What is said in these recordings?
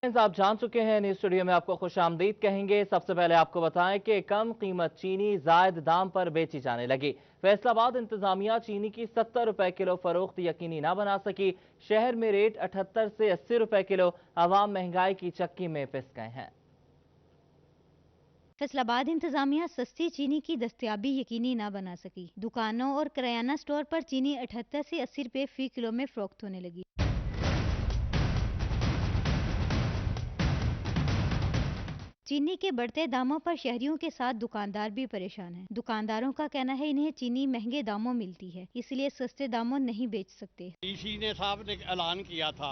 आप जान चुके हैं, न्यूज़ स्टूडियो में आपको खुशामदीद कहेंगे। सबसे पहले आपको बताएं कि कम कीमत चीनी जायद दाम पर बेची जाने लगी। फैसलाबाद इंतजामिया चीनी की 70 रुपए किलो फरोख्त यकीनी ना बना सकी। शहर में रेट 78 से 80 रुपए किलो। आवाम महंगाई की चक्की में पिस गए हैं। फैसलाबाद इंतजामिया सस्ती चीनी की दस्तयाबी यकीनी ना बना सकी। दुकानों और किराना स्टोर पर चीनी 78 से 80 रुपए फी किलो में फरोख्त होने लगी। चीनी के बढ़ते दामों पर शहरियों के साथ दुकानदार भी परेशान हैं। दुकानदारों का कहना है इन्हें चीनी महंगे दामों मिलती है, इसलिए सस्ते दामों नहीं बेच सकते। डीसी ने साहब ने ऐलान किया था,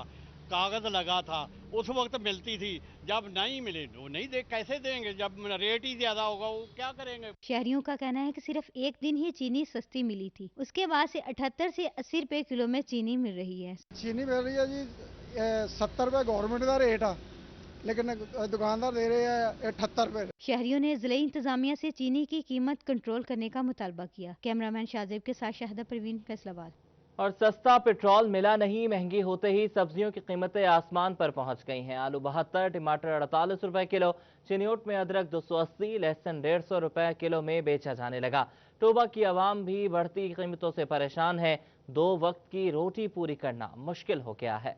कागज लगा था, उस वक्त मिलती थी। जब नहीं मिले वो नहीं दे, कैसे देंगे? जब रेट ही ज्यादा होगा वो क्या करेंगे? शहरियों का कहना है कि सिर्फ एक दिन ही चीनी सस्ती मिली थी, उसके बाद से 78 से 80 रुपए किलो में चीनी मिल रही है। चीनी मिल रही है जी 70 रुपए गवर्नमेंट का रेट है, लेकिन दुकानदार दे रहे हैं 78 रुपए। शहरियों ने जिले इंतजामिया से चीनी की कीमत कंट्रोल करने का मुतालबा किया। कैमरामैन शाहजेब के साथ शाहिदा परवीन, फैसलाबाद। और सस्ता पेट्रोल मिला नहीं। महंगी होते ही सब्जियों की कीमतें आसमान पर पहुंच गई हैं। आलू 72, टमाटर 48 रुपए किलो, चिन्योट में अदरक 280, लहसुन 150 रुपए किलो में बेचा जाने लगा। टोबा की आवाम भी बढ़ती कीमतों से परेशान है। 2 वक्त की रोटी पूरी करना मुश्किल हो गया है।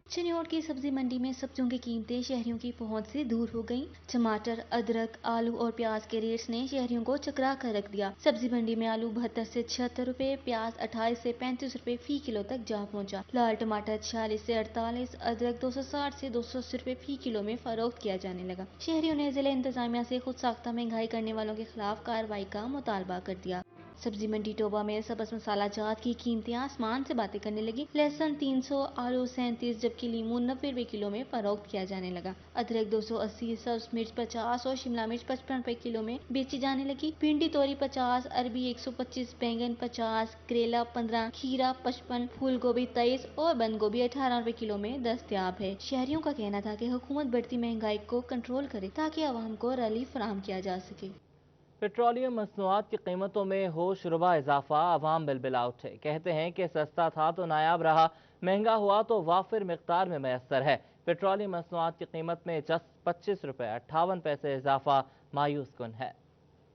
चिन्योट की सब्जी मंडी में सब्जियों की कीमतें शहरियों की पहुंच से दूर हो गईं। टमाटर, अदरक, आलू और प्याज के रेट्स ने शहरियों को चकरा कर रख दिया। सब्जी मंडी में आलू 72 से 76 रुपए, प्याज 28 से 35 रुपए फी किलो तक जा पहुंचा। लाल टमाटर 46 से 48, अदरक 260 से 280 रुपए फी किलो में फरोख्त किया जाने लगा। शहरियों ने जिला इंतजामिया से खुद साख्ता महंगाई करने वालों के खिलाफ कार्रवाई का मुतालबा कर दिया। सब्जी मंडी टोबा में सब्ज मसाला जात की कीमतें आसमान से बातें करने लगी। लहसुन 300, आलू 37, जबकि लीमू 90 रुपए किलो में फरोख्त किया जाने लगा। अदरक 280, सब्ज मिर्च 50 और शिमला मिर्च 55 रुपए किलो में बेची जाने लगी। भिंडी तोरी 50, अरबी 125, बैंगन 50, करेला 15, खीरा 55, फूल गोभी 23 और बंद गोभी 18 रुपए किलो में दस्तयाब है। शहरियों का कहना था कि हुकूमत बढ़ती महंगाई को कंट्रोल करे ताकि आवाम को रिलीफ फराहम किया जा सके। पेट्रोलियम मसनूआत की कीमतों में होश रुबा इजाफा। आवाम बिलबिला उठे, कहते हैं कि सस्ता था तो नायाब रहा, महंगा हुआ तो वाफिर मिकदार में मैसर है। पेट्रोलियम मसनूआत की कीमत में 25 रुपए 58 पैसे इजाफा मायूस कुन है।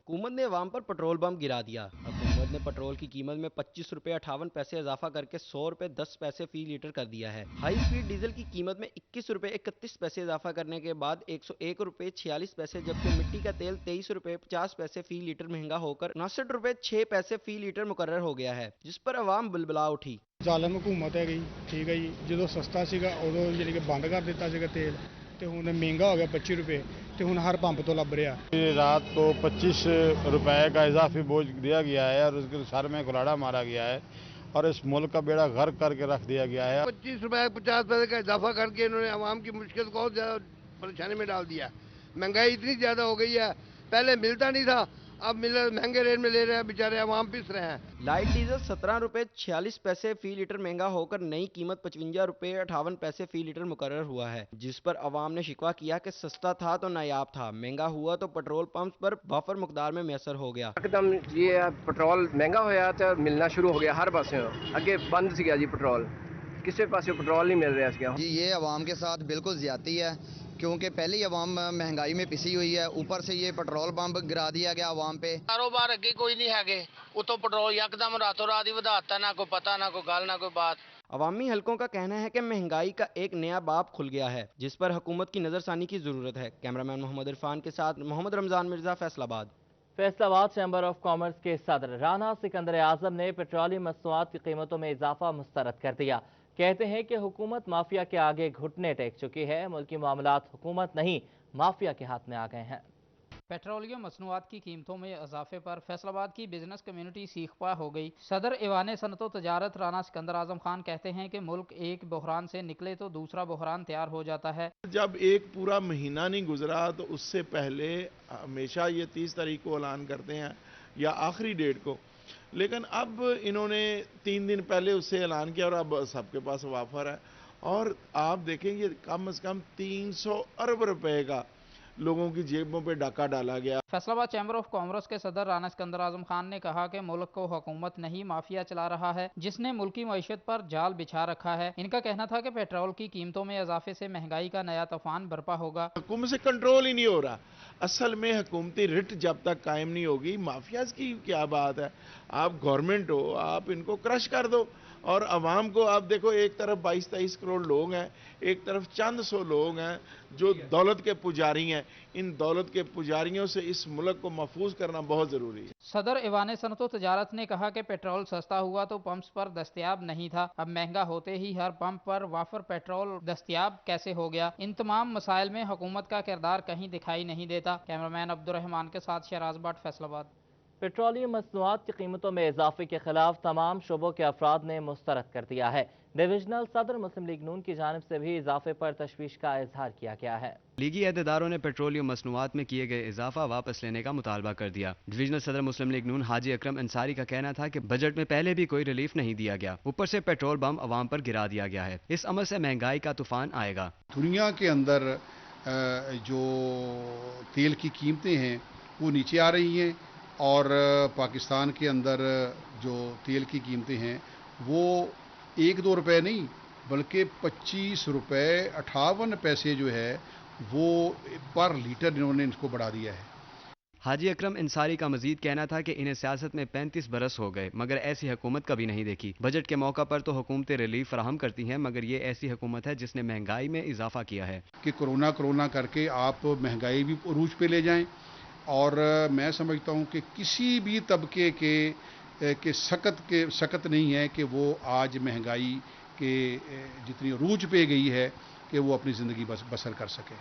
हुकूमत ने अवाम पर पेट्रोल बम गिरा दिया। हुकूमत ने पेट्रोल की कीमत में 25 रुपये 58 पैसे इजाफा करके 100 रुपये 10 पैसे फी लीटर कर दिया है। हाई स्पीड डीजल की कीमत में 21 रुपये 31 पैसे इजाफा करने के बाद 101 रुपये 46 पैसे, जबकि मिट्टी का तेल 23 रुपये 50 पैसे फी लीटर महंगा होकर 59 रुपये 6 पैसे फी लीटर मुकर्रर हो गया है, जिस पर अवाम बुलबुला उठी। ਜ਼ਾਲਮ हुकूमत है गई, ठीक है जी। जो सस्ता ਸੀਗਾ ਉਦੋਂ ਜਿਹੜੀ ਕਿ ਬੰਦ ਕਰ ਦਿੱਤਾ ਸੀਗਾ ਤੇਲ, ਤੇ ਹੁਣ ਮਹਿੰਗਾ ਹੋ ਗਿਆ 25 रुपए, ਤੇ ਹੁਣ हर पंप तो लभ रहा। रात को 25 रुपए का इजाफी बोझ दिया गया है और उसके सर में कुल्हाड़ा मारा गया है और इस मुल्क का बेड़ा गर्क करके रख दिया गया है। 25 रुपए 50 पैसे का इजाफा करके इन्होंने आवाम की मुश्किल को और ज्यादा परेशानी में डाल दिया। महंगाई इतनी ज्यादा हो गई है, पहले मिलता नहीं था, अब महंगे रेट में ले रहे हैं, बेचारे आवाम पिस रहे हैं। लाइट डीजल 17 रुपये 46 पैसे फी लीटर महंगा होकर नई कीमत 55 रुपये 58 पैसे फी लीटर मुकर्रर हुआ है, जिस पर अवाम ने शिकवा किया कि सस्ता था तो नायाब था, महंगा हुआ तो पेट्रोल पंप पर वाफर मकदार में मैसर हो गया। एकदम ये पेट्रोल महंगा होया तो मिलना शुरू हो गया हर पासे। अगे बंद सी गया जी पेट्रोल, किसी पासे पेट्रोल नहीं मिल रहा जी। ये अवाम के साथ बिल्कुल ज्यादती है, क्योंकि पहले ही अवाम महंगाई में पिसी हुई है, ऊपर से ये पेट्रोल पंप गिरा दिया गया अवाम पे। कारोबार अगे कोई नहीं है, उतो पेट्रोल यकदम रातों रात ही ਵਧਾਤਾ, ना कोई पता ना कोई गल ना कोई बात। अवामी हलकों का कहना है कि महंगाई का एक नया बाब खुल गया है, जिस पर हुकूमत की नजरसानी की जरूरत है। कैमरामैन मोहम्मद इरफान के साथ Mohammad Ramzan Mirza, Faisalabad. Faisalabad chamber of commerce के सदर राना सिकंदर आजम ने पेट्रोलियम मसनूआत की कीमतों में इजाफा मुस्तरद कर दिया। कहते हैं कि हुकूमत माफिया के आगे घुटने टेक चुकी है। मुल्की मामलात हुकूमत नहीं माफिया के हाथ में आ गए हैं। पेट्रोलियम मसनूआत की कीमतों में इजाफे पर फैसलाबाद की बिजनेस कम्युनिटी सीखपा हो गई। सदर ईवान सनतो तजारत राना सिकंदर आजम खान कहते हैं कि मुल्क एक बहरान से निकले तो दूसरा बहरान तैयार हो जाता है। जब एक पूरा महीना नहीं गुजरा तो उससे पहले हमेशा ये 30 तारीख को ऐलान करते हैं या आखिरी डेट को, लेकिन अब इन्होंने 3 दिन पहले उससे ऐलान किया और अब सबके पास वाफर है। और आप देखेंगे कम से कम 300 अरब रुपए का लोगों की जेबों पे डाका डाला गया। फैसलाबाद चैम्बर ऑफ कॉमर्स के सदर राना सिकंदर आजम खान ने कहा कि मुल्क को हुकूमत नहीं माफिया चला रहा है जिसने मुल्की मईशत पर जाल बिछा रखा है। इनका कहना था कि पेट्रोल की कीमतों में इजाफे से महंगाई का नया तूफान बरपा होगा। हुकूमत से कंट्रोल ही नहीं हो रहा। असल में हुकूमती रिट जब तक कायम नहीं होगी, माफियाज की क्या बात है। आप गवर्नमेंट हो, आप इनको क्रश कर दो। और अवाम को आप देखो, एक तरफ 22-23 करोड़ लोग हैं, एक तरफ चंद सौ लोग हैं जो दौलत के पुजारी हैं। इन दौलत के पुजारियों से इस मुल्क को महफूज करना बहुत ज़रूरी है। सदर ऐवान सनअत व तजारत ने कहा कि पेट्रोल सस्ता हुआ तो पंप्स पर दस्तयाब नहीं था, अब महंगा होते ही हर पंप पर वाफर पेट्रोल दस्तयाब कैसे हो गया। इन तमाम मसाइल में हुकूमत का किरदार कहीं दिखाई नहीं देता। कैमरामैन अब्दुर्रहमान के साथ शहराज भट्ट, फैसलाबाद। पेट्रोलियम मसनूआत की कीमतों में इजाफे के खिलाफ तमाम शोबों के अफराद ने मुस्तरद कर दिया है। डिविजनल सदर मुस्लिम लीग नून की जानिब से भी इजाफे पर तशवीश का इजहार किया गया है। लीगी अहदेदारों ने पेट्रोलियम मसनूआत में किए गए इजाफा वापस लेने का मुतालबा कर दिया। डिविजनल सदर मुस्लिम लीग नून हाजी अकरम अंसारी का कहना था कि बजट में पहले भी कोई रिलीफ नहीं दिया गया, ऊपर से पेट्रोल बम अवाम पर गिरा दिया गया है। इस अमल से महंगाई का तूफान आएगा। दुनिया के अंदर जो तेल की कीमतें हैं वो नीचे आ रही हैं और पाकिस्तान के अंदर जो तेल की कीमतें हैं वो 1-2 रुपए नहीं बल्कि 25 रुपए 58 पैसे जो है वो पर लीटर इन्होंने इसको बढ़ा दिया है। हाजी अकरम अंसारी का मजीद कहना था कि इन्हें सियासत में 35 बरस हो गए मगर ऐसी हुकूमत कभी नहीं देखी। बजट के मौका पर तो हुकूमतें रिलीफ फराहम करती हैं मगर ये ऐसी हुकूमत है जिसने महंगाई में इजाफा किया है कि कोरोना करके आप महंगाई भी उरूज पे ले जाएं। और मैं समझता हूं कि किसी भी तबके के सकत नहीं है कि वो आज महंगाई के जितनी अरूज पे गई है कि वो अपनी ज़िंदगी बसर कर सके।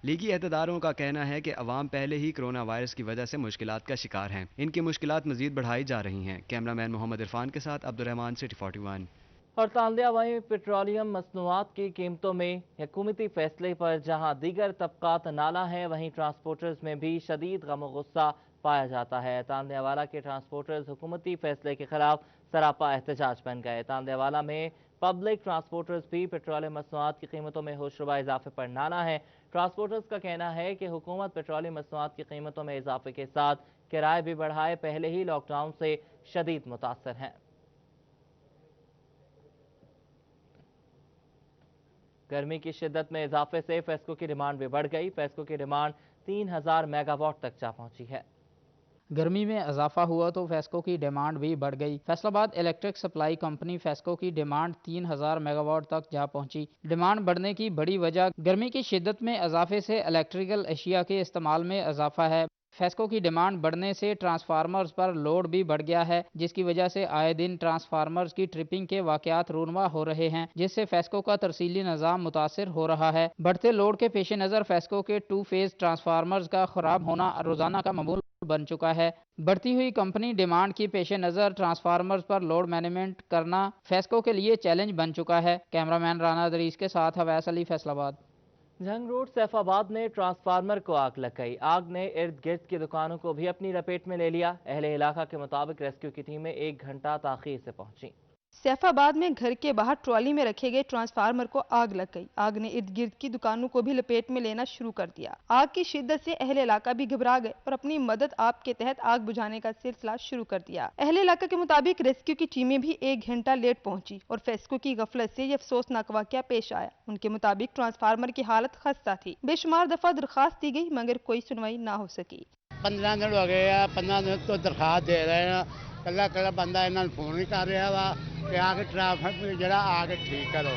लीगी अहदेदारों का कहना है कि अवाम पहले ही कोरोना वायरस की वजह से मुश्किलात का शिकार हैं। इनकी मुश्किलात मजीद बढ़ाई जा रही हैं। कैमरामैन मोहम्मद इरफान के साथ अब्दुर्रहमान, सिटी 41। और तांदिया वहीं पेट्रोलियम मसनूआत की कीमतों में हुकूमती फैसले पर जहां दीगर तबकात नाला हैं वहीं ट्रांसपोर्टर्स में भी शदीद गम और गुस्सा पाया जाता है। तांदियावाला के ट्रांसपोर्टर्स हुकूमती फैसले के खिलाफ सरापा एहतजाज बन गए। तांदियावाला में पब्लिक ट्रांसपोर्टर्स भी पेट्रोलियम मसनूआत की कीमतों में होशरुबा इजाफे पर नाना है। ट्रांसपोर्टर्स का कहना है कि हुकूमत पेट्रोलियम मसनूआत की कीमतों में इजाफे के साथ किराए भी बढ़ाए, पहले ही लॉकडाउन से शदीद मुतासर हैं। गर्मी की शिद्दत में इजाफे से फेस्को की डिमांड भी बढ़ गई। फेस्को की डिमांड 3000 मेगावाट तक जा पहुंची है। गर्मी में इजाफा हुआ तो फेस्को की डिमांड भी बढ़ गई। Faisalabad electric supply company FESCO की डिमांड 3000 मेगावाट तक जा पहुंची। डिमांड बढ़ने की बड़ी वजह गर्मी की शिद्दत में इजाफे से इलेक्ट्रिकल अशिया के इस्तेमाल में इजाफा है। फेस्को की डिमांड बढ़ने से ट्रांसफार्मर्स पर लोड भी बढ़ गया है जिसकी वजह से आए दिन ट्रांसफार्मर्स की ट्रिपिंग के वाकयात रूनमा हो रहे हैं जिससे फेस्को का तरसीली निज़ाम मुतासिर हो रहा है। बढ़ते लोड के पेश नज़र फेस्को के 2 फेज ट्रांसफार्मर्स का खराब होना रोजाना का मामूल बन चुका है। बढ़ती हुई कंपनी डिमांड की पेश नज़र ट्रांसफार्मर्स पर लोड मैनेजमेंट करना फेस्को के लिए चैलेंज बन चुका है। कैमरामैन राना दरीस के साथ हवैस अली, फैसलाबाद। जंग रोड सैफाबाद में ट्रांसफार्मर को आग लग गई। आग ने इर्द गिर्द की दुकानों को भी अपनी लपेट में ले लिया। अहले इलाका के मुताबिक रेस्क्यू की टीमें 1 घंटा ताखीर से पहुंची। सैफाबाद में घर के बाहर ट्रॉली में रखे गए ट्रांसफार्मर को आग लग गई। आग ने इर्द गिर्द की दुकानों को भी लपेट में लेना शुरू कर दिया। आग की शिद्दत से अहले इलाका भी घबरा गए और अपनी मदद आप के तहत आग बुझाने का सिलसिला शुरू कर दिया। अहले इलाका के मुताबिक रेस्क्यू की टीमें भी 1 घंटा लेट पहुंची और फेस्को की गफलत से यह अफसोसनाक वाकया पेश आया। उनके मुताबिक ट्रांसफार्मर की हालत खस्ता थी। बेशुमार दफा दरखास्त दी गई मगर कोई सुनवाई ना हो सकी। 15 दिन हो गए हैं, 15 दिन तो दरखास्त दे रहे हैं, कला बंदा इन्होंने फोन नहीं कर रहा वा कि आके ट्रांसफार्मर जरा आके ठीक करो।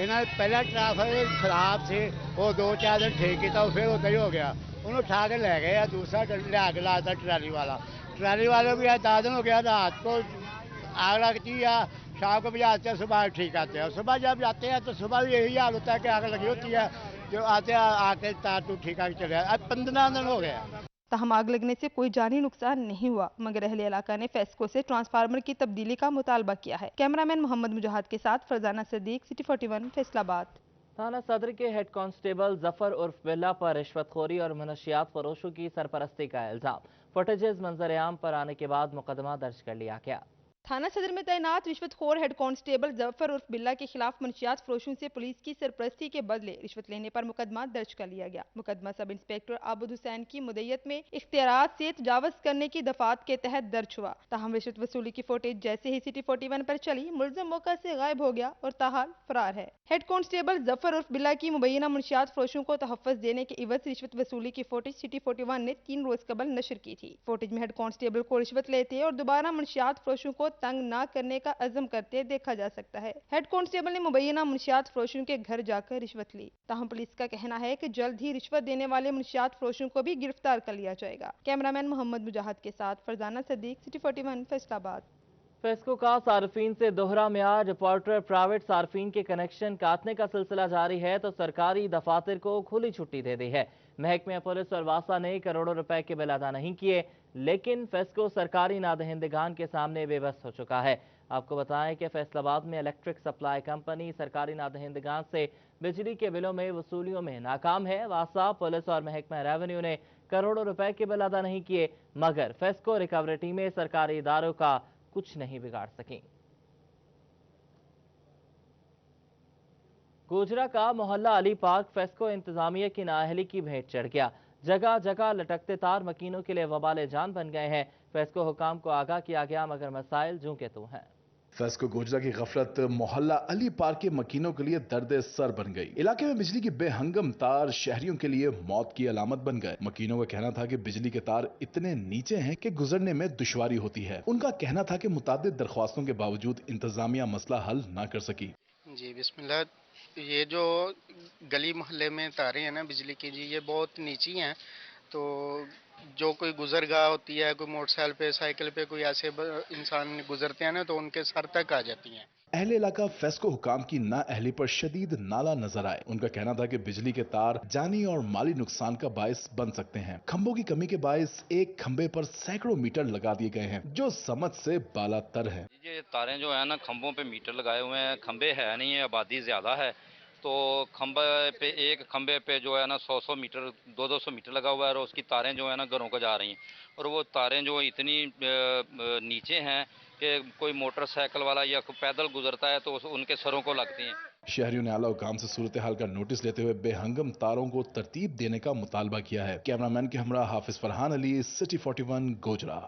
इन्होंने पहला ट्रांसफार्मर खराब से वो 2-4 दिन ठीक किया, फिर उतना ही हो गया। उन्होंने उठा के ले गए, दूसरा लिया के लाता ट्राली वाले भी 10 दिन हो गया। रात को आग लगती है, शाम को भी आते हैं, सुबह ठीक आते हैं। सुबह जब जाते हैं तो सुबह भी यही हाल होता है कि आग लगी होती है, जो आते हैं आके तार टूट ठीक आके चले। अब 15 दिन हो गया। तहम आग लगने से कोई जानी नुकसान नहीं हुआ मगर अहले इलाका ने फेस्को से ट्रांसफार्मर की तब्दीली का मुतालबा किया है। कैमरामैन मोहम्मद मुजाहिद के साथ फरजाना सदीक, सिटी 41, फैसलाबाद। थाना सदर के हेड कांस्टेबल जफर उर्फ बिल्ला पर रिश्वतखोरी और मनशियात फरोशों की सरपरस्ती का इल्जाम। फुटेजेस मंजर आम पर आने के बाद मुकदमा दर्ज कर लिया गया। थाना सदर में तैनात रिश्वतखोर हेड कांस्टेबल जफर उर्फ बिल्ला के खिलाफ मंशियात फरोशों से पुलिस की सरपरस्ती के बदले रिश्वत लेने पर मुकदमा दर्ज कर लिया गया। मुकदमा सब इंस्पेक्टर आबुद हुसैन की मुद्दत में इख्तियारात से तजावज करने की दफात के तहत दर्ज हुआ। ताहम रिश्वत वसूली की फुटेज जैसे ही सिटी 41 पर चली, मुलजिम मौका से गायब हो गया और ताहाल फरार है। हेड कांस्टेबल जफर उर्फ बिल्ला की मुबैना मंशियात फरोशों को तहफ़्फ़ुज़ देने के इवज रिश्वत वसूली की फुटेज सिटी 41 ने 3 रोज कबल नशर की थी। फुटेज में हेड कांस्टेबल को रिश्वत लेते और दोबारा मंशियात फरोशों को तंग न करने का अज़म करते देखा जा सकता है। हेड कांस्टेबल ने मुबैना मंशियात फरोशों के घर जाकर रिश्वत ली। ताहम पुलिस का कहना है कि जल्द ही रिश्वत देने वाले मंशियात फरोशों को भी गिरफ्तार कर लिया जाएगा। कैमरामैन मोहम्मद मुजाहिद के साथ फरजाना सदीक, सिटी 41 फैसलाबाद। फेस्को का सार्फिन से दोहरा म्यार रिपोर्टर प्राइवेट सार्फिन के कनेक्शन काटने का सिलसिला जारी है तो सरकारी दफातर को खुली छुट्टी दे दी है। महकमे पुलिस और वासा ने करोड़ों रुपए के बिल अदा नहीं किए, लेकिन फेस्को सरकारी नादहिंदगान के सामने बेबस हो चुका है। आपको बताएं कि फैसलाबाद में इलेक्ट्रिक सप्लाई कंपनी सरकारी नादहिंदगान से बिजली के बिलों में वसूलियों में नाकाम है। वासा, पुलिस और महकमा रेवेन्यू ने करोड़ों रुपए के बिल अदा नहीं किए, मगर फेस्को रिकवरी टीमें सरकारी इदारों का कुछ नहीं बिगाड़ सकी। गोजरा का मोहल्ला अली पार्क फेस्को इंतजामिया की नाअहली की भेंट चढ़ गया। जगह जगह लटकते तार मकीनों के लिए वबाले जान बन गए हैं। फेस्को हुकाम को आगाह किया गया, मगर मसाइल जूं के तू हैं। फेस्को गोजरा की गफलत मोहल्ला अली पार्क के मकीनों के लिए दर्द सर बन गई। इलाके में बिजली की बेहंगम तार शहरियों के लिए मौत की अलामत बन गए। मकीनों का कहना था कि बिजली के तार इतने नीचे हैं कि गुजरने में दुश्वारी होती है। उनका कहना था कि मुतादिद दरख्वास्तों के बावजूद इंतजामिया मसला हल न कर सकी। जी बिस्मिल्लाह, ये जो गली मोहल्ले में तारें हैं ना बिजली की जी, ये बहुत नीची हैं, तो जो कोई गुजरगाह होती है, कोई मोटरसाइकिल पे साइकिल पे कोई ऐसे इंसान गुजरते हैं ना, तो उनके सर तक आ जाती हैं। अहले इलाका फेस्को हुकाम की नाअहली पर शदीद नाला नजर आए। उनका कहना था कि बिजली के तार जानी और माली नुकसान का बायस बन सकते हैं। खंभों की कमी के बायस एक खंबे पर सैकड़ों मीटर लगा दिए गए हैं, जो समझ से बालातर है। ये तारें जो है ना, खंभों पे मीटर लगाए हुए हैं, खंबे है नहीं है, आबादी ज्यादा है, तो खंबे पे एक खंबे पे जो है ना 100 मीटर 200 मीटर लगा हुआ है, और उसकी तारें जो है ना घरों को जा रही हैं, और वो तारें जो इतनी नीचे हैं कि कोई मोटरसाइकिल वाला या कोई पैदल गुजरता है तो उनके सरों को लगती हैं। शहरियों ने आला हुकाम से सूरत हाल का नोटिस लेते हुए बेहंगम तारों को तरतीब देने का मुतालबा किया है। कैमरामैन के हमरा हाफिज फरहान अली, सिटी 41 गोजरा।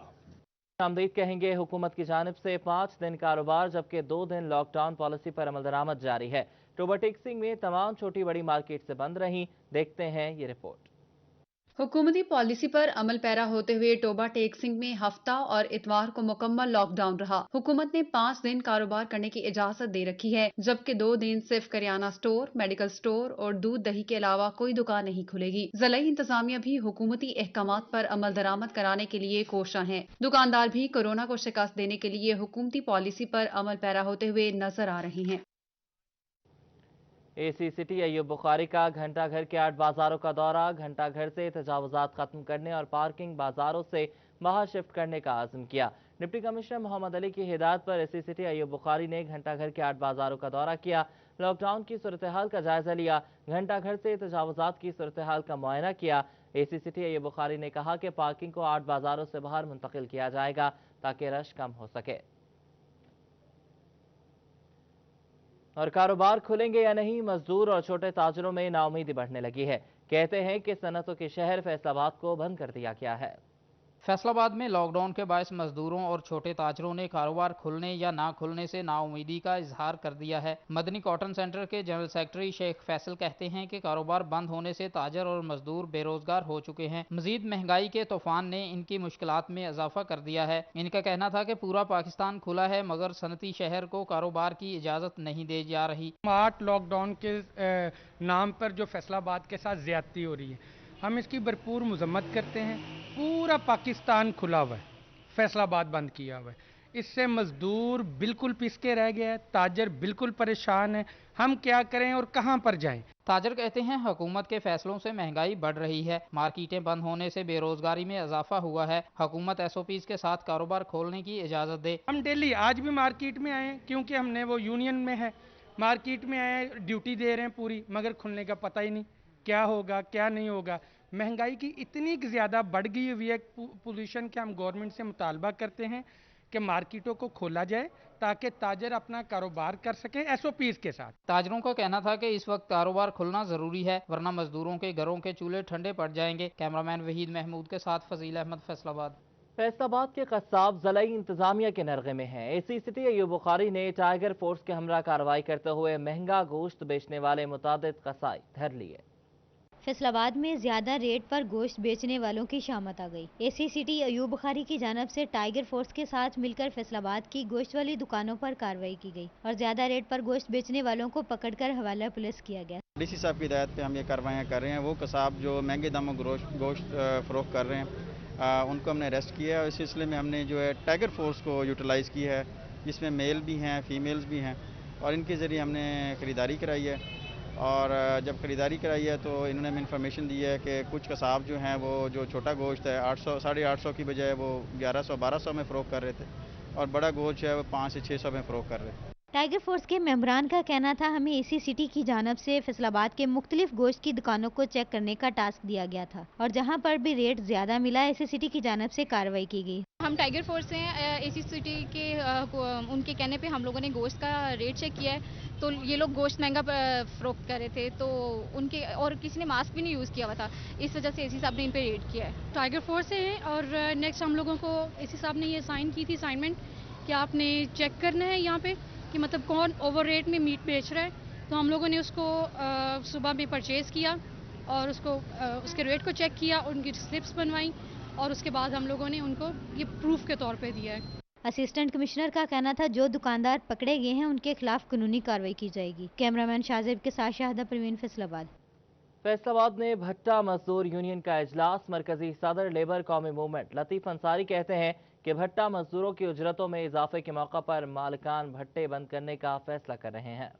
आमदीद कहेंगे हुकूमत की जानिब से 5 दिन कारोबार जबकि 2 दिन लॉकडाउन पॉलिसी पर अमल दरामद जारी है। टोबा टेक्सिंग में तमाम छोटी बड़ी मार्केट से बंद रही। देखते हैं ये रिपोर्ट। हुकूमती पॉलिसी पर अमल पैरा होते हुए टोबा टेक्सिंग में हफ्ता और इतवार को मुकम्मल लॉकडाउन रहा। हुकूमत ने 5 दिन कारोबार करने की इजाजत दे रखी है, जबकि 2 दिन सिर्फ करियाना स्टोर, मेडिकल स्टोर और दूध दही के अलावा कोई दुकान नहीं खुलेगी। ज़िलाई इंतजामिया भी हुकूमती अहकामात पर अमल दरामद कराने के लिए कोशा है। दुकानदार भी कोरोना को शिकस्त देने के लिए हुकूमती पॉलिसी पर अमल पैरा होते हुए नजर आ रहे हैं। एसी सिटी अय्यूब बुखारी का घंटा घर के 8 बाजारों का दौरा। घंटा घर से तजावुजात खत्म करने और पार्किंग बाजारों से बाहर शिफ्ट करने का आज़म किया। डिप्टी कमिश्नर मोहम्मद अली की हिदायत पर एसी सिटी अय्यूब बुखारी ने घंटा घर के 8 बाजारों का दौरा किया। लॉकडाउन की सूरत हाल का जायजा लिया। घंटा घर से तजावुजात की सूरत हाल का मुआयना किया। एसी सिटी अय्यूब बुखारी ने कहा कि पार्किंग को 8 बाजारों से बाहर मुंतकिल किया जाएगा ताकि रश कम हो सके। और कारोबार खुलेंगे या नहीं, मजदूर और छोटे ताजरों में नाउमीदी बढ़ने लगी है। कहते हैं कि सनतों के शहर फैसलाबाद को बंद कर दिया गया है। फैसलाबाद में लॉकडाउन के बायस मजदूरों और छोटे ताजरों ने कारोबार खुलने या ना खुलने से नाउमीदी का इजहार कर दिया है। मदनी कॉटन सेंटर के जनरल सेक्रेटरी शेख फैसल कहते हैं कि कारोबार बंद होने से ताजर और मजदूर बेरोजगार हो चुके हैं। मजीद महंगाई के तूफान ने इनकी मुश्किलात में इजाफा कर दिया है। इनका कहना था कि पूरा पाकिस्तान खुला है, मगर सनती शहर को कारोबार की इजाज़त नहीं दी जा रही। स्मार्ट लॉकडाउन के नाम पर जो फैसलाबाद के साथ ज्यादती हो रही है, हम इसकी भरपूर मजम्मत करते हैं। पूरा पाकिस्तान खुला हुआ है, फैसलाबाद बंद किया हुआ है। इससे मजदूर बिल्कुल पिसके रह गया है, ताजर बिल्कुल परेशान है। हम क्या करें और कहां पर जाएं? ताजर कहते हैं हुकूमत के फैसलों से महंगाई बढ़ रही है। मार्केटें बंद होने से बेरोजगारी में इजाफा हुआ है। हुकूमत SOPs के साथ कारोबार खोलने की इजाजत दे। हम डेली आज भी मार्केट में आए क्योंकि हमने वो यूनियन में है, मार्केट में आए, ड्यूटी दे रहे हैं पूरी, मगर खुलने का पता ही नहीं क्या होगा क्या नहीं होगा। महंगाई की इतनी ज़्यादा बढ़ गई हुई है पोजीशन कि हम गवर्नमेंट से मुतालबा करते हैं कि मार्केटों को खोला जाए ताकि ताजर अपना कारोबार कर सके SOPs के साथ। ताजरों का कहना था कि इस वक्त कारोबार खुलना जरूरी है, वरना मजदूरों के घरों के चूल्हे ठंडे पड़ जाएंगे। कैमरामैन वहीद महमूद के साथ फजील अहमद, फैसलाबाद। फैसलाबाद के कस्साब ज़लई इंतजामिया के नरगे में हैं। AC सिटी अयूब बुखारी ने टाइगर फोर्स के हमरा कार्रवाई करते हुए महंगा गोश्त बेचने वाले मुतादिद कसाई धर लिए। फैसलाबाद में ज्यादा रेट पर गोश्त बेचने वालों की शामत आ गई। AC सिटी अयूब बुखारी की जानब से टाइगर फोर्स के साथ मिलकर फैसलाबाद की गोश्त वाली दुकानों पर कार्रवाई की गई और ज्यादा रेट पर गोश्त बेचने वालों को पकड़कर हवाला पुलिस किया गया। DC साहब की हिदायत पे हम ये कार्रवाइयाँ कर रहे हैं। वो कसाब जो महंगे दामों गोश्त फरोख्त कर रहे हैं उनको हमने अरेस्ट किया है। इस सिलसिले में हमने जो है टाइगर फोर्स को यूटिलाइज़ किया है, जिसमें मेल भी हैं, फीमेल्स भी हैं, और इनके ज़रिए हमने ख़रीदारी कराई है। और जब ख़रीदारी कराई है तो इन्होंने हमें इन्फॉर्मेशन दी है कि कुछ कसाब जो हैं वो जो छोटा गोश्त है 800 850 की बजाय वो 1100 1200 में फ़रोख्त कर रहे थे, और बड़ा गोश्त है वो 500 से 600 में फ़रोख्त कर रहे थे। टाइगर फोर्स के मेंबरान का कहना था, हमें AC सिटी की जानब से फैसलाबाद के मुख्तलिफ गोश्त की दुकानों को चेक करने का टास्क दिया गया था और जहां पर भी रेट ज्यादा मिला AC सिटी की जानब से कार्रवाई की गई। हम टाइगर फोर्स से AC सिटी के उनके कहने पे हम लोगों ने गोश्त का रेट चेक किया है, तो ये लोग गोश्त महंगा फरोख्त कर रहे थे, तो उनके और किसी ने मास्क भी नहीं यूज़ किया हुआ था, इस वजह से AC साहब ने इन पे रेट किया है। टाइगर फोर्स से है और नेक्स्ट हम लोगों को AC साहब ने ये साइन की थी असाइनमेंट कि आपने चेक करना है यहाँ पे कि मतलब कौन ओवर रेट में मीट बेच रहा है, तो हम लोगों ने उसको सुबह में परचेज़ किया और उसके रेट को चेक किया, उनकी स्लिप्स बनवाई और उसके बाद हम लोगों ने उनको ये प्रूफ के तौर पे दिया है। असिस्टेंट कमिश्नर का कहना था, जो दुकानदार पकड़े गए हैं उनके खिलाफ कानूनी कार्रवाई की जाएगी। कैमरामैन शाहजेब के साथ शाहदा परवीन, फैसलाबाद। फैसलाबाद में भट्टा मजदूर यूनियन का इजलास। मरकजी सदर लेबर कौमी मूवमेंट लतीफ़ अंसारी कहते हैं कि भट्टा मजदूरों की उजरतों में इजाफे के मौका पर मालिकान भट्टे बंद करने का फैसला कर रहे हैं।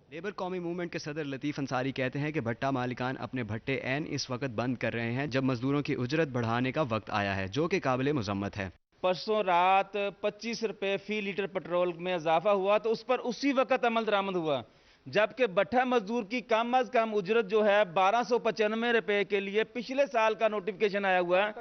लेबर कौमी मूवमेंट के सदर लतीफ़ अंसारी कहते हैं कि भट्टा मालिकान अपने भट्टे ऐन इस वक्त बंद कर रहे हैं जब मजदूरों की उजरत बढ़ाने का वक्त आया है, जो कि काबिल मजम्मत है। परसों रात 25 रुपए फी लीटर पेट्रोल में इजाफा हुआ तो उस पर उसी वक्त अमल दरामद हुआ, जबकि भट्टा मजदूर की कम अज कम उजरत जो है 1295 रुपए के लिए पिछले साल का नोटिफिकेशन आया हुआ है,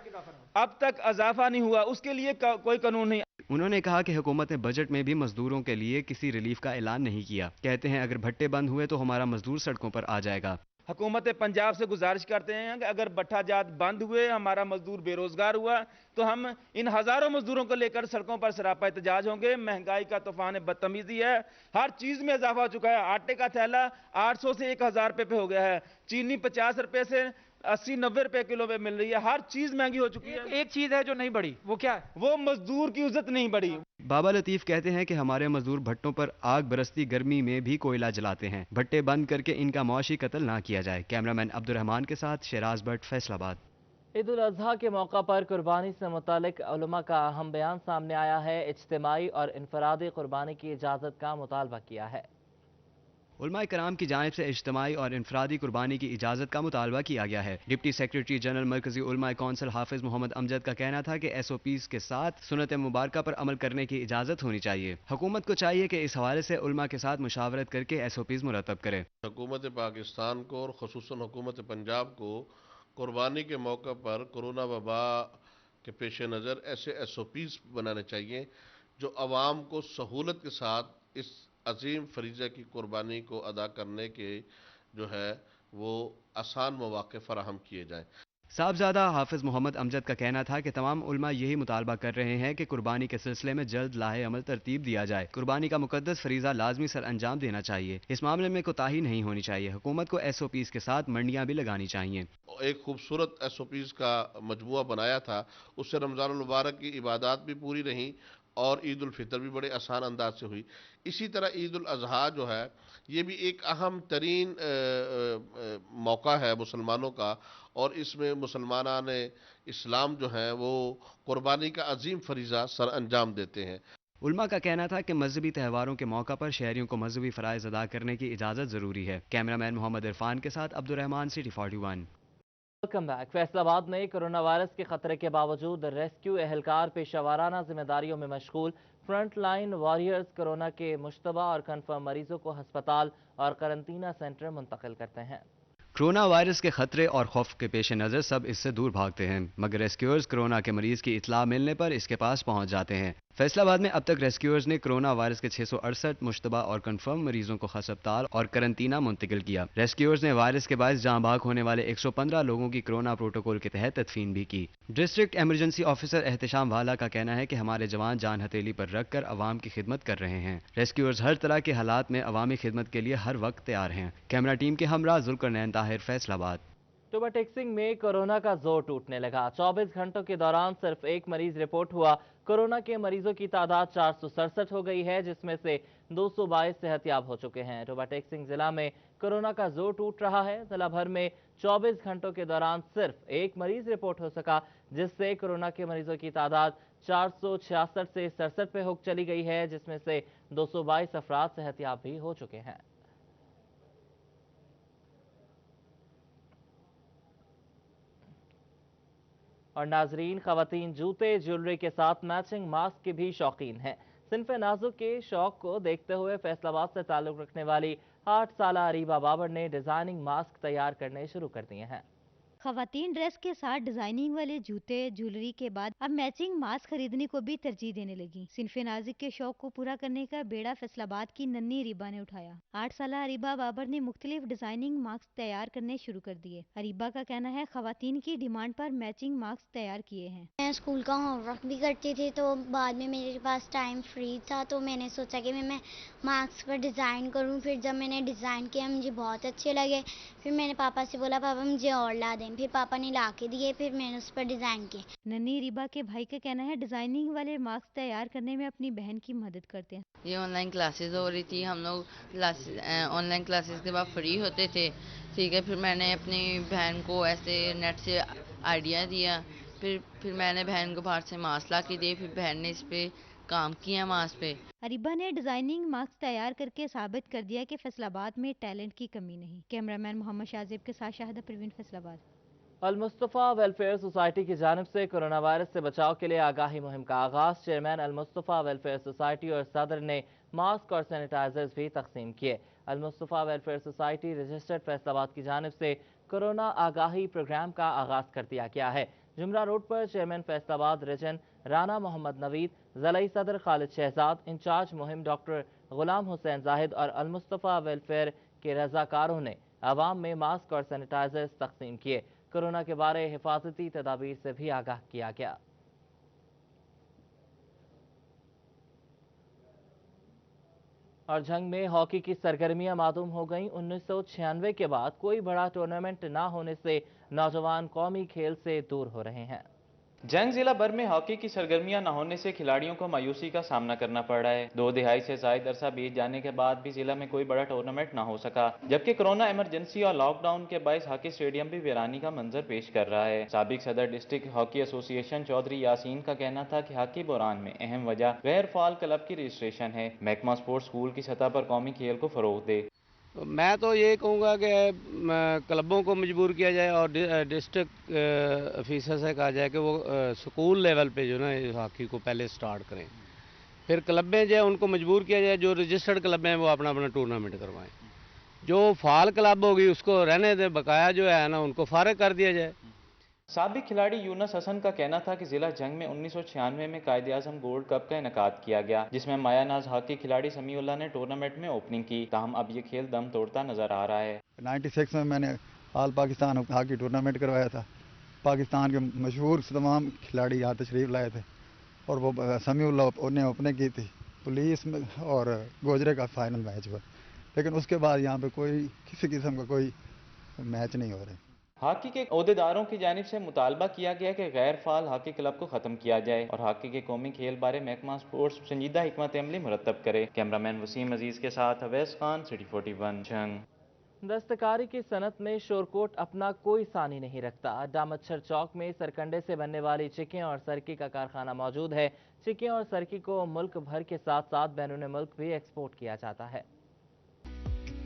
अब तक इजाफा नहीं हुआ, उसके लिए कोई कानून नहीं। उन्होंने कहा कि हुकूमत ने बजट में भी मजदूरों के लिए किसी रिलीफ का ऐलान नहीं किया। कहते हैं अगर भट्टे बंद हुए तो हमारा मजदूर सड़कों पर आ जाएगा। हुकूमत पंजाब से गुजारिश करते हैं कि अगर भट्टा जात बंद हुए, हमारा मजदूर बेरोजगार हुआ, तो हम इन हजारों मजदूरों को लेकर सड़कों पर सरापा एहतजाज होंगे। महंगाई का तूफान बदतमीजी है, हर चीज में इजाफा हो चुका है। आटे का थैला 800 से 1000 रुपए पे हो गया है, चीनी 50 रुपए से 80-90 रुपए किलो पे मिल रही है, हर चीज महंगी हो चुकी है। एक चीज है जो नहीं बढ़ी, वो क्या है? वो मजदूर की उज्जत नहीं बढ़ी। बाबा लतीफ कहते हैं कि हमारे मजदूर भट्टों पर आग बरसती गर्मी में भी कोयला जलाते हैं, भट्टे बंद करके इनका मुआशी कत्ल ना किया जाए। कैमरामैन अब्दुर्रहमान के साथ शहराज भट्ट, फैसलाबाद। ईद उल अजहा के मौका पर कुर्बानी से मुतालिक उलमा का अहम बयान सामने आया है। इज्तिमाई और इनफरादी कुर्बानी की इजाज़त का मुतालबा किया है। उलमा कराम की जानिब से इज्तिमाई और इनफरादी कुर्बानी की इजाज़त का मुतालबा किया गया है। डिप्टी सेक्रेटरी जनरल मरकजी उलमा कौंसिल हाफिज मोहम्मद अमजद का कहना था कि SOPs के साथ सुन्नत मुबारक पर अमल करने की इजाज़त होनी चाहिए। हुकूमत को चाहिए कि इस हवाले से उलमा के साथ मुशावरत करके SOPs मुरतब करे। हुकूमत पाकिस्तान को और ख़ुसूसन हुकूमत पंजाब को कुर्बानी के मौका पर कोरोना वबा के पेश नज़र ऐसे SOPs बनाने चाहिए जो आवाम को सहूलत के साथ इस अजीम फरीज़ा की कुर्बानी को अदा करने के जो है वो आसान मौक़े फराहम किए जाएँ। साहबजादा हाफिज मोहम्मद अमजद का कहना था कि तमाम उलमा यही मुतालबा कर रहे हैं कि कुर्बानी के सिलसिले में जल्द लाहे अमल तरतीब दिया जाए। कुर्बानी का मुकद्दस फरीज़ा लाजमी सर अंजाम देना चाहिए, इस मामले में कोताही नहीं होनी चाहिए। हुकूमत को SOPs के साथ मंडियाँ भी लगानी चाहिए। एक खूबसूरत SOPs का मजमुआ बनाया था, उससे रमज़ान मुबारक की इबादत भी पूरी रहीं और ईद उल फितर भी बड़े आसान अंदाज से हुई। इसी तरह ईद उल अजहा जो है ये भी एक अहम तरीन मौका है मुसलमानों का, और इसमें मुसलमान इस्लाम जो है वो कुर्बानी का अजीम फरीज़ा सर अंजाम देते हैं। उलमा का कहना था कि मजहबी त्योहारों के मौका पर शहरियों को मजहबी फ़राइज़ अदा करने की इजाज़त ज़रूरी है। कैमरामैन मोहम्मद इरफान के साथ Abdurrahman, city 41। Welcome back. Faisalabad में कोरोना वायरस के खतरे के बावजूद रेस्क्यू एहलकार पेशावराना जिम्मेदारियों में मशगूल। फ्रंट लाइन वॉरियर्स कोरोना के मुश्तबा और कन्फर्म मरीजों को अस्पताल और करंतना सेंटर मुंतकिल करते हैं। कोरोना वायरस के खतरे और खौफ के पेश नज़र सब इससे दूर भागते हैं, मगर रेस्क्यूअर्स कोरोना के मरीज की इतला मिलने पर इसके पास पहुंच जाते हैं। फैसलाबाद में अब तक रेस्क्यूअर्स ने कोरोना वायरस के 668 मुश्तबा और कंफर्म मरीजों को हस्पताल और करंतना मुंतकिल किया। रेस्क्यूअर्स ने वायरस के बायस जाँ भाग होने वाले 115 लोगों की कोरोना प्रोटोकॉल के तहत तदफीन भी की। डिस्ट्रिक्ट एमरजेंसी ऑफिसर एहतशाम वाला का कहना है कि हमारे जवान जान हथेली पर रख कर अवाम की खिदमत कर रहे हैं। रेस्क्यूअर्स हर तरह के हालात में अवामी खिदमत के लिए हर वक्त तैयार हैं। कैमरा टीम के हमरा जुल्करनैन ताहिर, फैसलाबाद। टोबा टेक्सिंग में कोरोना का जोर टूटने लगा। 24 घंटों के दौरान सिर्फ एक मरीज रिपोर्ट हुआ। कोरोना के मरीजों की तादाद 467 हो गई है, जिसमें से 222 सेहतयाब हो चुके हैं। टोबा टेक्सिंग जिला में कोरोना का जोर टूट रहा है। जिला भर में 24 घंटों के दौरान सिर्फ एक मरीज रिपोर्ट हो सका, जिससे कोरोना के मरीजों की तादाद 466 से 67 पे हो चली गई है, जिसमें से 222 अफराद सेहतयाब भी हो चुके हैं। और नाजरीन, खवातीन जूते ज्वेलरी के साथ मैचिंग मास्क की भी शौकीन हैं। सिन्फ नाजुक के शौक को देखते हुए फैसलाबाद से ताल्लुक रखने वाली 8 साला अरीबा बाबर ने डिजाइनिंग मास्क तैयार करने शुरू कर दिए हैं। खवातीन ड्रेस के साथ डिजाइनिंग वाले जूते ज्वेलरी के बाद अब मैचिंग मास्क खरीदने को भी तरजीह देने लगी। सिन्फे नाजिक के शौक को पूरा करने का बेड़ा फैसलाबाद की नन्ही अरीबा ने उठाया। 8 साला अरीबा बाबर ने मुख्तलिफ डिजाइनिंग मास्क तैयार करने शुरू कर दिए। अरीबा का कहना है खवातीन की डिमांड पर मैचिंग मास्क तैयार किए हैं। मैं स्कूल का होमवर्क भी करती थी, तो बाद में मेरे पास टाइम फ्री था, तो मैंने सोचा कि मैं मास्क पर डिज़ाइन करूं। फिर जब मैंने डिज़ाइन किया मुझे बहुत अच्छे लगे। फिर मैंने पापा से बोला पापा मुझे और ला दें। फिर पापा ने ला के दिए, फिर मैंने उस पर डिज़ाइन किए। नन्ही रिबा के भाई का कहना है डिजाइनिंग वाले मास्क तैयार करने में अपनी बहन की मदद करते हैं। ये ऑनलाइन क्लासेस हो रही थी, हम लोग ऑनलाइन क्लासेस के बाद फ्री होते थे, ठीक है। फिर मैंने अपनी बहन को ऐसे नेट से आइडिया दिया। फिर मैंने बहन को बाहर से मास्क ला के दिए। फिर बहन ने इस पे काम किया मास्क पे। अरीबा ने डिजाइनिंग मास्क तैयार करके साबित कर दिया कि फैसलाबाद में टैलेंट की कमी नहीं। कैमरामैन मोहम्मद शाजिब के साथ शाहिदा परवीन, फैसलाबाद। अल मुस्तफ़ा वेलफेयर सोसाइटी की जानिब से कोरोना वायरस से बचाव के लिए आगाही मुहिम का आगाज। Chairman Al Mustafa welfare society और सदर ने मास्क और सैनिटाइजर्स भी तकसीम किए। Al Mustafa welfare society registered Faisalabad की जानिब से कोरोना आगाही प्रोग्राम का आगाज कर दिया गया है। जुमरा रोड पर चेयरमैन फैसलाबाद रीजन राना मोहम्मद नवीद, ज़लई सदर खालिद शहजाद, इंचार्ज मुहिम डॉक्टर गुलाम हुसैन जाहिद और अल मुस्तफ़ा वेलफेयर के रजाकारों ने आवाम में मास्क और सैनिटाइजर्स तकसीम किए। कोरोना के बारे हिफाजती तदाबीर से भी आगाह किया गया। और जंग में हॉकी की सरगर्मियां मादूम हो गईं। 1996 के बाद कोई बड़ा टूर्नामेंट ना होने से नौजवान कौमी खेल से दूर हो रहे हैं। जंग जिला भर में हॉकी की सरगर्मियां न होने से खिलाड़ियों को मायूसी का सामना करना पड़ रहा है। 2 दिहाई से जायद अरसा बीत जाने के बाद भी जिला में कोई बड़ा टूर्नामेंट न हो सका, जबकि कोरोना इमरजेंसी और लॉकडाउन के बायस हॉकी स्टेडियम भी वीरानी का मंजर पेश कर रहा है। साबिक सदर district hockey association Chaudhry Yasin का कहना था कि हॉकी बहरान में अहम वजह गैर फाल क्लब की रजिस्ट्रेशन है। महकमा स्पोर्ट्स स्कूल की सतह पर कौमी खेल को फरोग दे। मैं तो ये कहूँगा कि क्लबों को मजबूर किया जाए और डिस्ट्रिक्ट ऑफिसर से कहा जाए कि वो स्कूल लेवल पे जो ना हॉकी को पहले स्टार्ट करें। फिर क्लबें जो है उनको मजबूर किया जाए, जो रजिस्टर्ड क्लब हैं वो अपना अपना टूर्नामेंट करवाएं। जो फाल क्लब होगी उसको रहने दें, बकाया जो है ना उनको फारिग कर दिया जाए। साबिक खिलाड़ी यूनस हसन का कहना था कि जिला जंग में 1996 में कायदे आजम गोल्ड कप का इनेकाद किया गया, जिसमें मायानाज हॉकी खिलाड़ी समीउल्लाह ने टूर्नामेंट में ओपनिंग की। ताहम अब ये खेल दम तोड़ता नजर आ रहा है। 96 में मैंने ऑल पाकिस्तान हॉकी टूर्नामेंट करवाया था। पाकिस्तान के मशहूर तमाम खिलाड़ी यहाँ तशरीफ लाए थे और वो समीउल्लाह ने ओपनिंग की थी। पुलिस में और गोजरे का फाइनल मैच हुआ, लेकिन उसके बाद यहाँ पे कोई किसी किस्म का कोई मैच नहीं हो रहे। हॉकी के अहदेदारों की जानिब से मुतालबा किया गया कि गैर फाल हॉकी क्लब को खत्म किया जाए और हॉकी के कौमी खेल बारे महकमा स्पोर्ट्स संजीदा हिकमत अमली मुरतब करे। कैमरामैन वसीम अजीज के साथ अवैस खान, सिटी 41 जंग। दस्तकारी की सनत में शोरकोट अपना कोई सानी नहीं रखता। अड्डा मच्छर चौक में सरकंडे से बनने वाली चिकें और सरकी का कारखाना मौजूद है। चिकें और सरकी को मुल्क भर के साथ साथ बैरून मुल्क भी एक्सपोर्ट किया जाता है।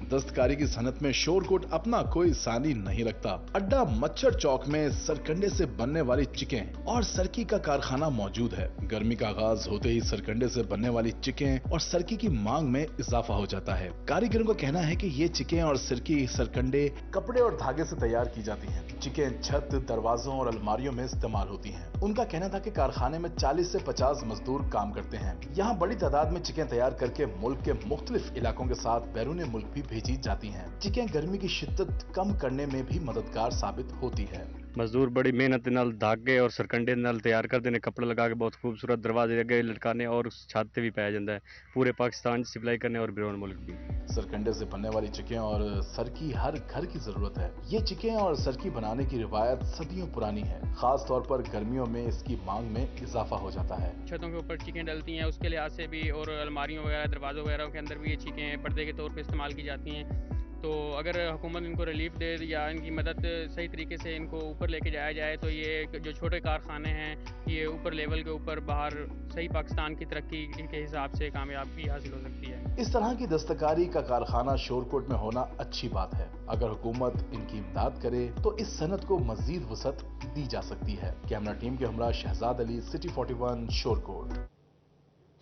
दस्तकारी की सनत में शोरकोट अपना कोई सानी नहीं रखता। अड्डा मच्छर चौक में सरकंडे से बनने वाली चिकेन और सरकी का कारखाना मौजूद है। गर्मी का आगाज होते ही सरकंडे से बनने वाली चिकेन और सरकी की मांग में इजाफा हो जाता है। कारीगरों का कहना है कि ये चिकेन और सरकी सरकंडे कपड़े और धागे से तैयार की जाती हैं। चिकेन छत, दरवाजों और अलमारियों में इस्तेमाल होती हैं। उनका कहना था कि कारखाने में 40 से 50 मजदूर काम करते हैं। यहाँ बड़ी तादाद में चिकेन तैयार करके मुल्क के मुख्तलिफ इलाकों के साथ बैरून मुल्क भी भेजी जाती हैं। चिकेन गर्मी की शिद्दत कम करने में भी मददगार साबित होती है। मजदूर बड़ी मेहनत नाल धागे और सरकंडे नाल तैयार करते हैं, कपड़े लगा के बहुत खूबसूरत दरवाजे अगे लटकाने और छत पे भी पाया जाता है। पूरे पाकिस्तान सप्लाई करने और बैरून मुल्क भी। सरकंडे से बनने वाली चिकेन और सरकी हर घर की जरूरत है। ये चिकेन और सरकी बनाने की रिवायत सदियों पुरानी है। खास तौर पर गर्मियों में इसकी मांग में इजाफा हो जाता है। छतों के ऊपर चिकेन डलती हैं, उसके लिहाज से भी, और अलमारियों वगैरह, दरवाजों वगैरह के अंदर भी ये चिकेन पर्दे के तौर पर इस्तेमाल की जाती हैं। तो अगर हुकूमत इनको रिलीफ दे या इनकी मदद सही तरीके से इनको ऊपर लेके जाया जाए तो ये जो छोटे कारखाने हैं ये ऊपर लेवल के ऊपर बाहर सही पाकिस्तान की तरक्की के हिसाब से कामयाबी हासिल हो सकती है। इस तरह की दस्तकारी का कारखाना शोरकोट में होना अच्छी बात है। अगर हुकूमत इनकी इमदाद करे तो इस सनत को मजीद वसअत दी जा सकती है। कैमरा टीम के हमरा शहजाद अली, सिटी 41, शोरकोट।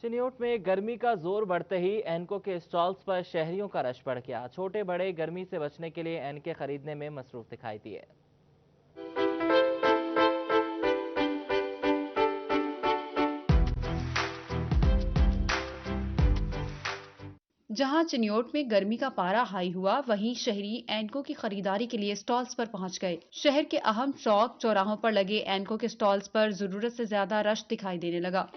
चिन्योट में गर्मी का जोर बढ़ते ही एनको के स्टॉल्स पर शहरियों का रश बढ़ गया। छोटे बड़े गर्मी से बचने के लिए एनके खरीदने में मसरूफ दिखाई दिए। जहां चिन्योट में गर्मी का पारा हाई हुआ, वहीं शहरी एनको की खरीदारी के लिए स्टॉल्स पर पहुंच गए। शहर के अहम चौक चौराहों पर लगे एनको के स्टॉल्स पर जरूरत से ज्यादा रश दिखाई देने लगा।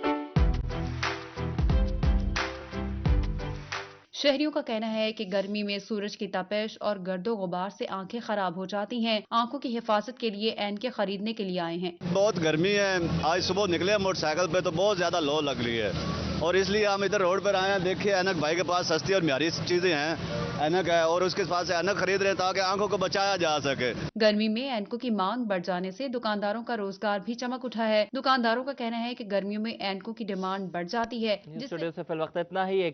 शहरियों का कहना है कि गर्मी में सूरज की तपिश और गर्दो गुबार से आंखें खराब हो जाती हैं। आंखों की हिफाजत के लिए एनके खरीदने के लिए आए हैं। बहुत गर्मी है, आज सुबह निकले मोटरसाइकिल पे तो बहुत ज्यादा लो लग रही है और इसलिए हम इधर रोड पर आए हैं। देखिए ऐनक भाई के पास सस्ती और म्यारी चीजें हैं, ऐनक है और उसके पास से ऐनक खरीद रहे हैं ताकि आंखों को बचाया जा सके। गर्मी में ऐनकों की मांग बढ़ जाने से दुकानदारों का रोजगार भी चमक उठा है। दुकानदारों का कहना है कि गर्मियों में ऐनकों की डिमांड बढ़ जाती है। स्टूडियो से फिल वक्त इतना ही।